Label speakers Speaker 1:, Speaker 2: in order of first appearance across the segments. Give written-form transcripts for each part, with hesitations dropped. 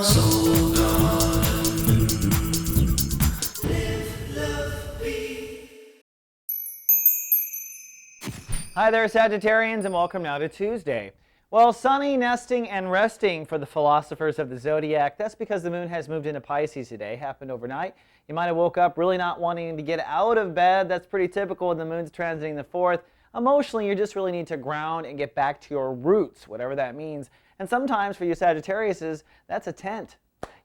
Speaker 1: Soul Garden. Live, love, be.
Speaker 2: Hi there, Sagittarians, and welcome now to Tuesday. Well, sunny, nesting, and resting for the philosophers of the zodiac. That's because the moon has moved into Pisces today. Happened overnight. You might have woke up really not wanting to get out of bed. That's pretty typical when the moon's transiting the fourth. Emotionally, you just really need to ground and get back to your roots, whatever that means. And sometimes for you Sagittariuses, that's a tent.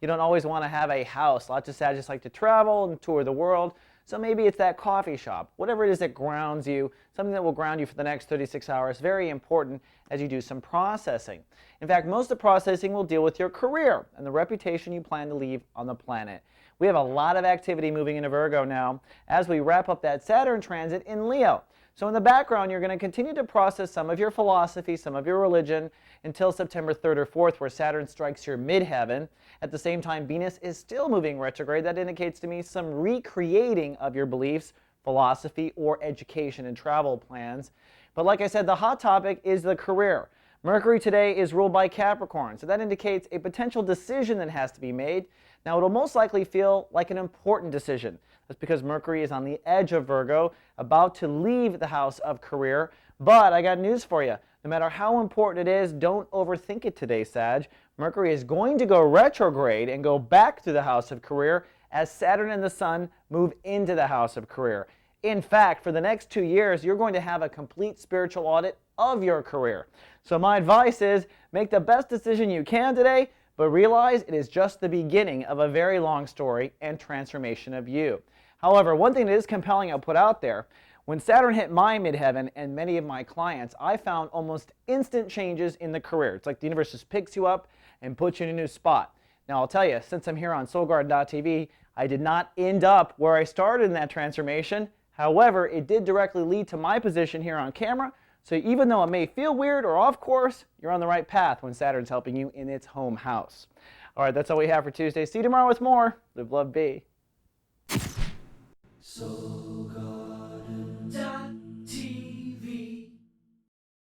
Speaker 2: You don't always want to have a house. Lots of Sagittarius like to travel and tour the world. So maybe it's that coffee shop, whatever it is that grounds you, something that will ground you for the next 36 hours. Very important as you do some processing. In fact, most of the processing will deal with your career and the reputation you plan to leave on the planet. We have a lot of activity moving into Virgo now as we wrap up that Saturn transit in Leo. So in the background, you're going to continue to process some of your philosophy, some of your religion, until September 3rd or 4th, where Saturn strikes your midheaven. At the same time, Venus is still moving retrograde. That indicates to me some recreating of your beliefs, philosophy, or education and travel plans. But like I said, the hot topic is the career. Mercury today is ruled by Capricorn, so that indicates a potential decision that has to be made. Now, it'll most likely feel like an important decision. That's because Mercury is on the edge of Virgo, about to leave the house of career. But I got news for you. No matter how important it is, don't overthink it today, Sag. Mercury is going to go retrograde and go back to the house of career as Saturn and the Sun move into the house of career. In fact, for the next 2 years, you're going to have a complete spiritual audit of your career. So my advice is make the best decision you can today, but realize it is just the beginning of a very long story and transformation of you. However, one thing that is compelling I'll put out there, when Saturn hit my midheaven and many of my clients, I found almost instant changes in the career. It's like the universe just picks you up and puts you in a new spot. Now I'll tell you, since I'm here on soulguard.tv, I did not end up where I started in that transformation. However, it did directly lead to my position here on camera. So even though it may feel weird or off course, you're on the right path when Saturn's helping you in its home house. All right, that's all we have for Tuesday. See you tomorrow with more. Live, love, be.
Speaker 1: Soul